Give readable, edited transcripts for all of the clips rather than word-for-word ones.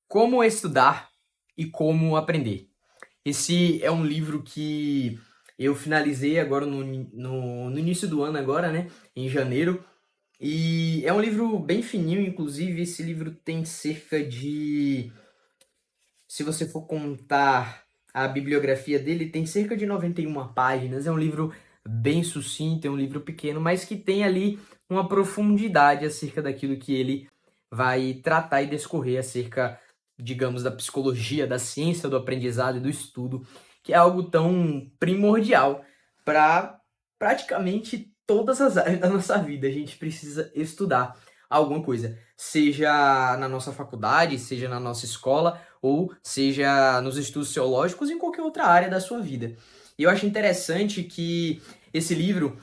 Como estudar e como aprender. Esse é um livro que eu finalizei agora no início do ano agora, né, em janeiro, e é um livro bem fininho. Inclusive esse livro tem cerca de, se você for contar a bibliografia dele, tem cerca de 91 páginas. É um livro bem sucinto, é um livro pequeno, mas que tem ali uma profundidade acerca daquilo que ele vai tratar e discorrer acerca, digamos, da psicologia, da ciência do aprendizado e do estudo, que é algo tão primordial para praticamente todas as áreas da nossa vida. A gente precisa estudar alguma coisa, seja na nossa faculdade, seja na nossa escola, ou seja nos estudos teológicos, em qualquer outra área da sua vida. E eu acho interessante que esse livro,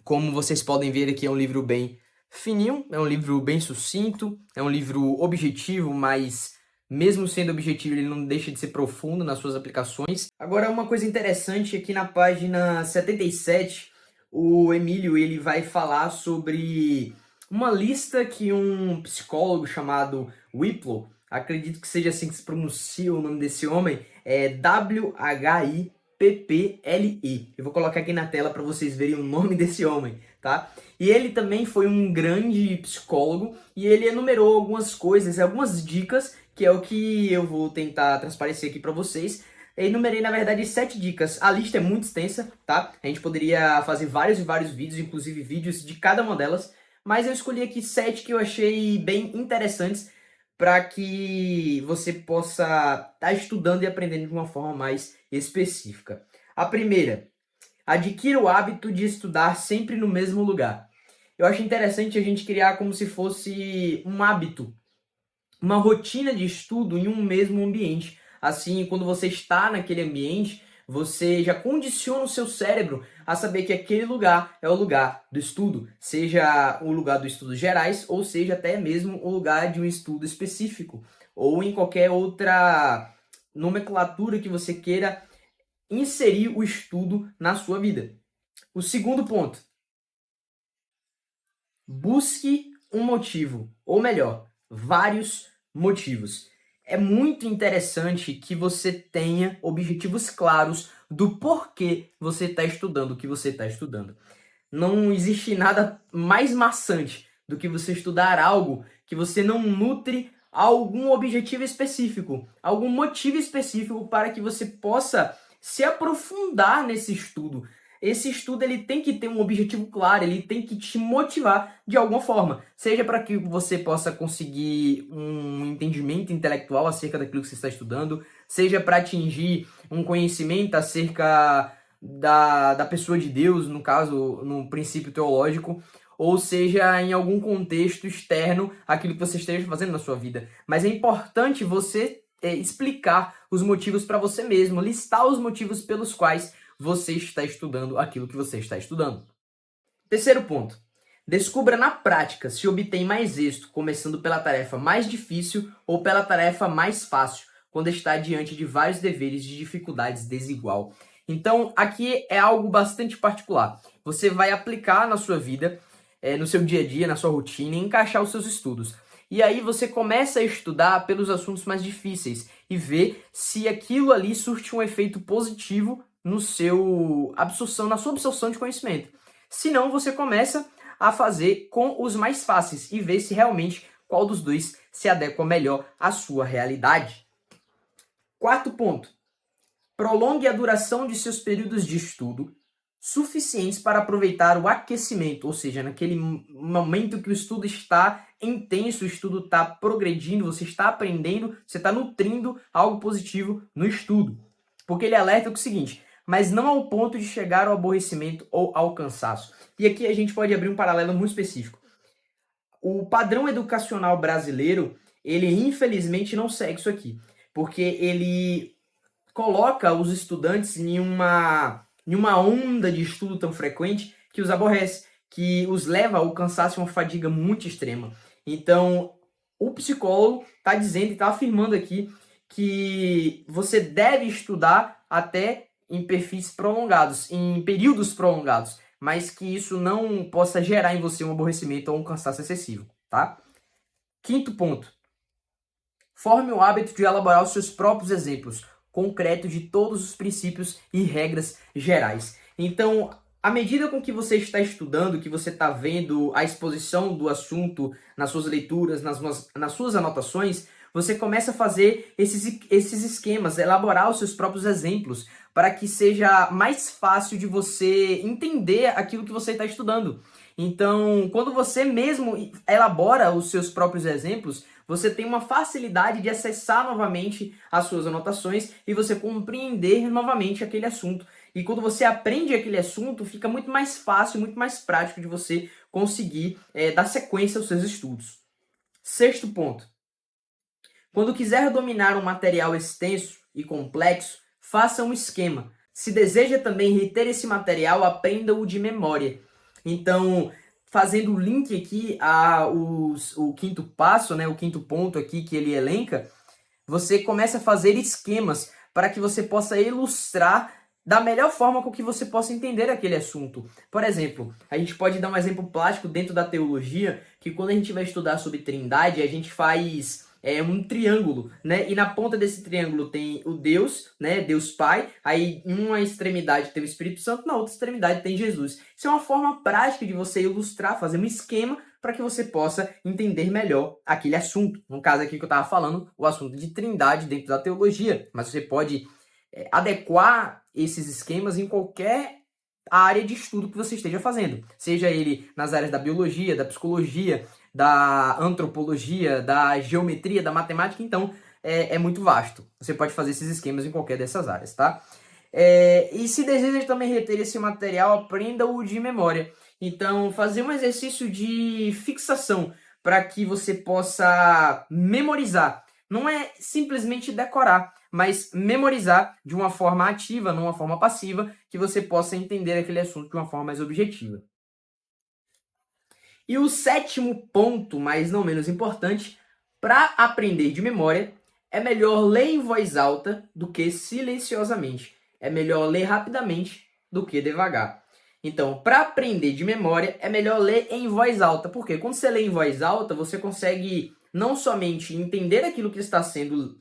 como vocês podem ver aqui, é um livro bem fininho, é um livro bem sucinto, é um livro objetivo, mas mesmo sendo objetivo, ele não deixa de ser profundo nas suas aplicações. Agora, uma coisa interessante aqui na página 77, o Emílio ele vai falar sobre uma lista que um psicólogo chamado Whipple, acredito que seja assim que se pronuncia o nome desse homem, é Whipple. Eu vou colocar aqui na tela para vocês verem o nome desse homem, tá? E ele também foi um grande psicólogo e ele enumerou algumas coisas, algumas dicas, que é o que eu vou tentar transparecer aqui para vocês. Eu enumerei, na verdade, 7 dicas. A lista é muito extensa, tá? A gente poderia fazer vários e vários vídeos, inclusive vídeos de cada uma delas, mas eu escolhi aqui 7 que eu achei bem interessantes para que você possa estar estudando e aprendendo de uma forma mais específica. A primeira: adquira o hábito de estudar sempre no mesmo lugar. Eu acho interessante a gente criar como se fosse um hábito, uma rotina de estudo em um mesmo ambiente. Assim, quando você está naquele ambiente, você já condiciona o seu cérebro a saber que aquele lugar é o lugar do estudo, seja o lugar dos estudos gerais, ou seja até mesmo o lugar de um estudo específico, ou em qualquer outra nomenclatura que você queira inserir o estudo na sua vida. O segundo ponto: busque um motivo, ou melhor, vários motivos. É muito interessante que você tenha objetivos claros do porquê você está estudando o que você está estudando. Não existe nada mais maçante do que você estudar algo que você não nutre algum objetivo específico, algum motivo específico para que você possa se aprofundar nesse estudo. Esse estudo ele tem que ter um objetivo claro, ele tem que te motivar de alguma forma, seja para que você possa conseguir um entendimento intelectual acerca daquilo que você está estudando, seja para atingir um conhecimento acerca da pessoa de Deus, no caso, no princípio teológico, ou seja, em algum contexto externo àquilo que você esteja fazendo na sua vida. Mas é importante você explicar os motivos para você mesmo, listar os motivos pelos quais você está estudando aquilo que você está estudando. Terceiro ponto: descubra na prática se obtém mais êxito começando pela tarefa mais difícil ou pela tarefa mais fácil, quando está diante de vários deveres de dificuldades desigual. Então, aqui é algo bastante particular. Você vai aplicar na sua vida, no seu dia a dia, na sua rotina, e encaixar os seus estudos. E aí você começa a estudar pelos assuntos mais difíceis e ver se aquilo ali surte um efeito positivo no seu absorção, na sua absorção de conhecimento. Se não, você começa a fazer com os mais fáceis e ver se realmente qual dos dois se adequa melhor à sua realidade. Quarto ponto: prolongue a duração de seus períodos de estudo suficientes para aproveitar o aquecimento, ou seja, naquele momento que o estudo está intenso, o estudo está progredindo, você está aprendendo, você está nutrindo algo positivo no estudo. Porque ele alerta o seguinte: mas não ao ponto de chegar ao aborrecimento ou ao cansaço. E aqui a gente pode abrir um paralelo muito específico. O padrão educacional brasileiro, ele infelizmente não segue isso aqui, porque ele coloca os estudantes em uma onda de estudo tão frequente que os aborrece, que os leva ao cansaço e uma fadiga muito extrema. Então, o psicólogo está dizendo e está afirmando aqui que você deve estudar até em perfis prolongados, em períodos prolongados, mas que isso não possa gerar em você um aborrecimento ou um cansaço excessivo, tá? Quinto ponto: Forme o hábito de elaborar os seus próprios exemplos concretos de todos os princípios e regras gerais. Então, à medida com que você está estudando, que você está vendo a exposição do assunto nas suas leituras, nas suas anotações, você começa a fazer esses esquemas, elaborar os seus próprios exemplos, para que seja mais fácil de você entender aquilo que você está estudando. Então, quando você mesmo elabora os seus próprios exemplos, você tem uma facilidade de acessar novamente as suas anotações e você compreender novamente aquele assunto. E quando você aprende aquele assunto, fica muito mais fácil, muito mais prático de você conseguir dar sequência aos seus estudos. Sexto ponto. Quando quiser dominar um material extenso e complexo, faça um esquema. Se deseja também reter esse material, aprenda-o de memória. Então, fazendo o link aqui o quinto passo, né, o quinto ponto aqui que ele elenca, você começa a fazer esquemas para que você possa ilustrar da melhor forma com que você possa entender aquele assunto. Por exemplo, a gente pode dar um exemplo prático dentro da teologia, que quando a gente vai estudar sobre trindade, a gente faz um triângulo, né? E na ponta desse triângulo tem o Deus, né? Deus Pai. Aí em uma extremidade tem o Espírito Santo, na outra extremidade tem Jesus. Isso é uma forma prática de você ilustrar, fazer um esquema para que você possa entender melhor aquele assunto. No caso aqui que eu estava falando, o assunto de trindade dentro da teologia. Mas você pode adequar esses esquemas em qualquer área de estudo que você esteja fazendo. Seja ele nas áreas da biologia, da psicologia, da antropologia, da geometria, da matemática, então é muito vasto. Você pode fazer esses esquemas em qualquer dessas áreas, tá? E se deseja também reter esse material, aprenda-o de memória. Então, fazer um exercício de fixação para que você possa memorizar. Não é simplesmente decorar, mas memorizar de uma forma ativa, não uma forma passiva, que você possa entender aquele assunto de uma forma mais objetiva. E o sétimo ponto, mas não menos importante, para aprender de memória, é melhor ler em voz alta do que silenciosamente. É melhor ler rapidamente do que devagar. Então, para aprender de memória, é melhor ler em voz alta. Porque quando você lê em voz alta, você consegue não somente entender aquilo que está sendo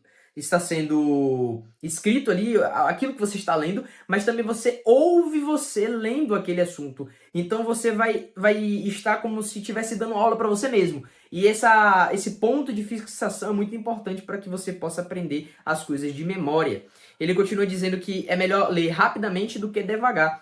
escrito ali, aquilo que você está lendo, mas também você ouve você lendo aquele assunto. Então você vai estar como se estivesse dando aula para você mesmo. E esse ponto de fixação é muito importante para que você possa aprender as coisas de memória. Ele continua dizendo que é melhor ler rapidamente do que devagar.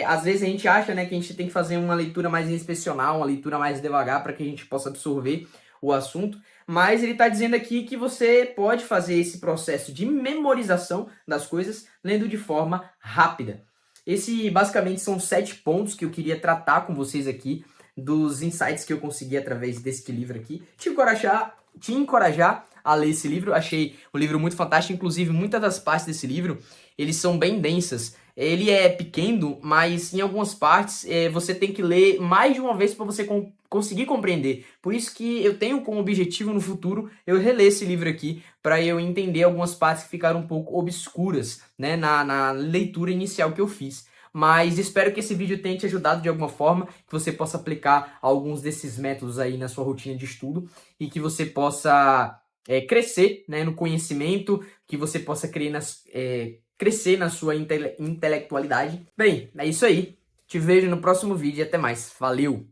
Às vezes a gente acha, né, que a gente tem que fazer uma leitura mais inspecional, uma leitura mais devagar para que a gente possa absorver o assunto, mas ele está dizendo aqui que você pode fazer esse processo de memorização das coisas lendo de forma rápida. Esse basicamente são 7 pontos que eu queria tratar com vocês aqui, dos insights que eu consegui através deste livro aqui. Te encorajar a ler esse livro. Achei um livro muito fantástico, inclusive muitas das partes desse livro, eles são bem densas. Ele é pequeno, mas em algumas partes você tem que ler mais de uma vez para você conseguir compreender. Por isso que eu tenho como objetivo no futuro eu reler esse livro aqui para eu entender algumas partes que ficaram um pouco obscuras, né, na leitura inicial que eu fiz. Mas espero que esse vídeo tenha te ajudado de alguma forma, que você possa aplicar alguns desses métodos aí na sua rotina de estudo e que você possa crescer, né, no conhecimento, que você possa crescer na sua intelectualidade. Bem, é isso aí. Te vejo no próximo vídeo e até mais. Valeu!